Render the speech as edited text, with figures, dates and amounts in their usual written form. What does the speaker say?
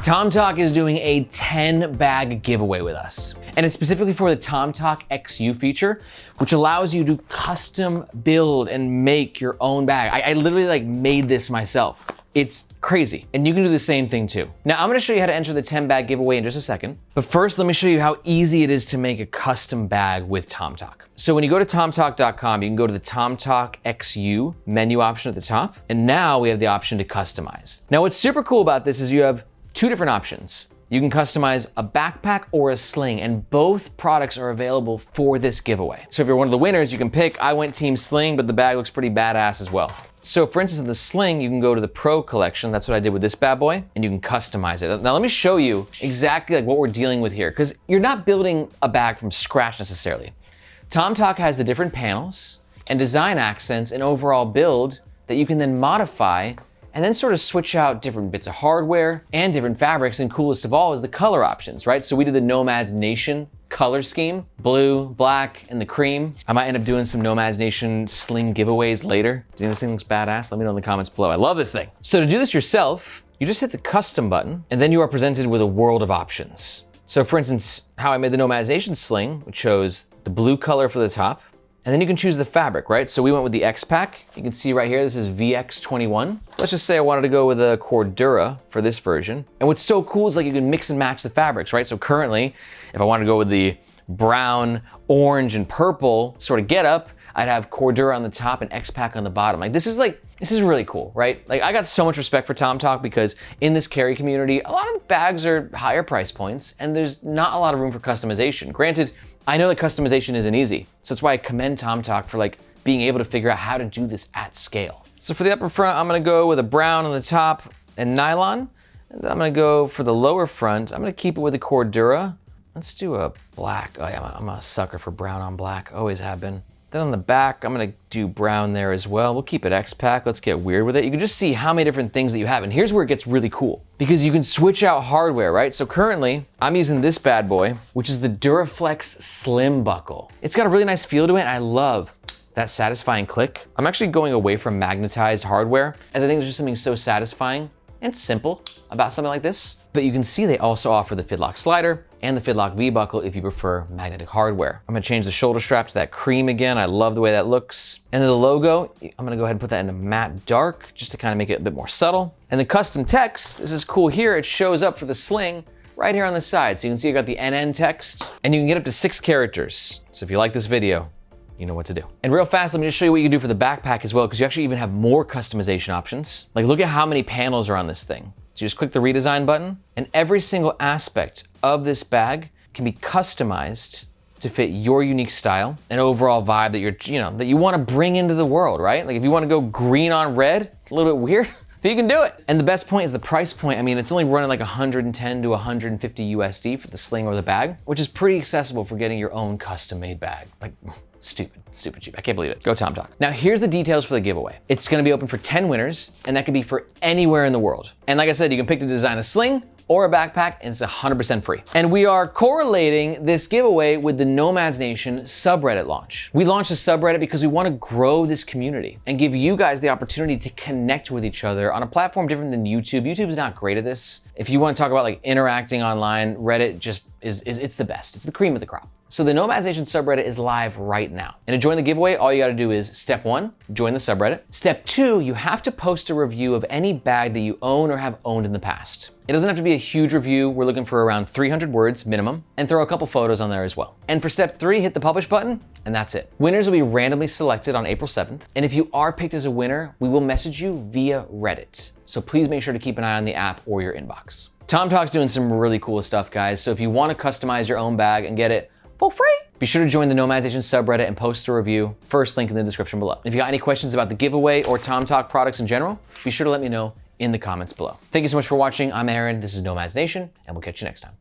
Tomtoc is doing a 10 bag giveaway with us. And it's specifically for the Tomtoc XU feature, which allows you to custom build and make your own bag. I literally like made this myself. It's crazy. And you can do the same thing too. Now I'm gonna show you how to enter the 10 bag giveaway in just a second. But first, let me show you how easy it is to make a custom bag with Tomtoc. So when you go to tomtoc.com, you can go to the Tomtoc XU menu option at the top. And now we have the option to customize. Now what's super cool about this is you have two different options. You can customize a backpack or a sling, and both products are available for this giveaway. So if you're one of the winners, you can pick, I went team sling, but the bag looks pretty badass as well. So for instance, in the sling, you can go to the Pro collection. That's what I did with this bad boy, and you can customize it. Now let me show you exactly like what we're dealing with here, because you're not building a bag from scratch necessarily. Tomtoc has the different panels and design accents and overall build that you can then modify and then sort of switch out different bits of hardware and different fabrics, and coolest of all is the color options, right? So we did the Nomads Nation color scheme, blue, black, and the cream. I might end up doing some Nomads Nation sling giveaways later. Do you think this thing looks badass? Let me know in the comments below. I love this thing. So to do this yourself, you just hit the custom button, and then you are presented with a world of options. So for instance, how I made the Nomads Nation sling, which chose the blue color for the top, and then you can choose the fabric, right? So we went with the X pack. You can see right here, this is VX21. Let's just say I wanted to go with a Cordura for this version. And what's so cool is like you can mix and match the fabrics, right? So currently, if I wanted to go with the brown, orange, and purple sort of getup, I'd have Cordura on the top and X pack on the bottom. Like this is really cool, right? Like I got so much respect for Tomtoc because in this carry community, a lot of the bags are higher price points and there's not a lot of room for customization. Granted, I know that customization isn't easy. So that's why I commend Tomtoc for like being able to figure out how to do this at scale. So for the upper front, I'm gonna go with a brown on the top and nylon. And I'm gonna go for the lower front. I'm gonna keep it with the Cordura. Let's do a black. Oh yeah, I'm a sucker for brown on black, always have been. Then on the back, I'm gonna do brown there as well. We'll keep it X-Pack, let's get weird with it. You can just see how many different things that you have. And here's where it gets really cool, because you can switch out hardware, right? So currently, I'm using this bad boy, which is the Duraflex Slim Buckle. It's got a really nice feel to it, and I love that satisfying click. I'm actually going away from magnetized hardware, as I think there's just something so satisfying and simple about something like this. But you can see they also offer the Fitlock slider and the Fitlock V-buckle if you prefer magnetic hardware. I'm gonna change the shoulder strap to that cream again. I love the way that looks. And then the logo, I'm gonna go ahead and put that in a matte dark just to kind of make it a bit more subtle. And the custom text, this is cool here. It shows up for the sling right here on the side. So you can see I got the NN text, and you can get up to 6 characters. So if you like this video, you know what to do. And real fast, let me just show you what you can do for the backpack as well, because you actually even have more customization options. Like look at how many panels are on this thing. So you just click the redesign button, and every single aspect of this bag can be customized to fit your unique style and overall vibe that you want to bring into the world, right? Like if you want to go green on red, a little bit weird, but you can do it. And the best point is the price point. I mean, it's only running like 110 to 150 USD for the sling or the bag, which is pretty accessible for getting your own custom made bag. Like stupid cheap. I can't believe it. Go Tomtoc. Now here's the details for the giveaway. It's gonna be open for 10 winners, and that could be for anywhere in the world. And like I said, you can pick to design a sling or a backpack, and it's 100% free. And we are correlating this giveaway with the Nomads Nation subreddit launch. We launched a subreddit because we want to grow this community and give you guys the opportunity to connect with each other on a platform different than YouTube. YouTube is not great at this. If you want to talk about like interacting online, Reddit just it's the best. It's the cream of the crop. So the Nomads Nation subreddit is live right now. And to join the giveaway, all you gotta do is step 1, join the subreddit. Step 2, you have to post a review of any bag that you own or have owned in the past. It doesn't have to be a huge review. We're looking for around 300 words minimum, and throw a couple photos on there as well. And for step 3, hit the publish button, and that's it. Winners will be randomly selected on April 7th. And if you are picked as a winner, we will message you via Reddit. So please make sure to keep an eye on the app or your inbox. Tomtoc's doing some really cool stuff, guys. So if you want to customize your own bag and get it for free, be sure to join the Nomads Nation subreddit and post a review. First link in the description below. If you got any questions about the giveaway or Tomtoc products in general, be sure to let me know in the comments below. Thank you so much for watching. I'm Aaron, this is Nomads Nation, and we'll catch you next time.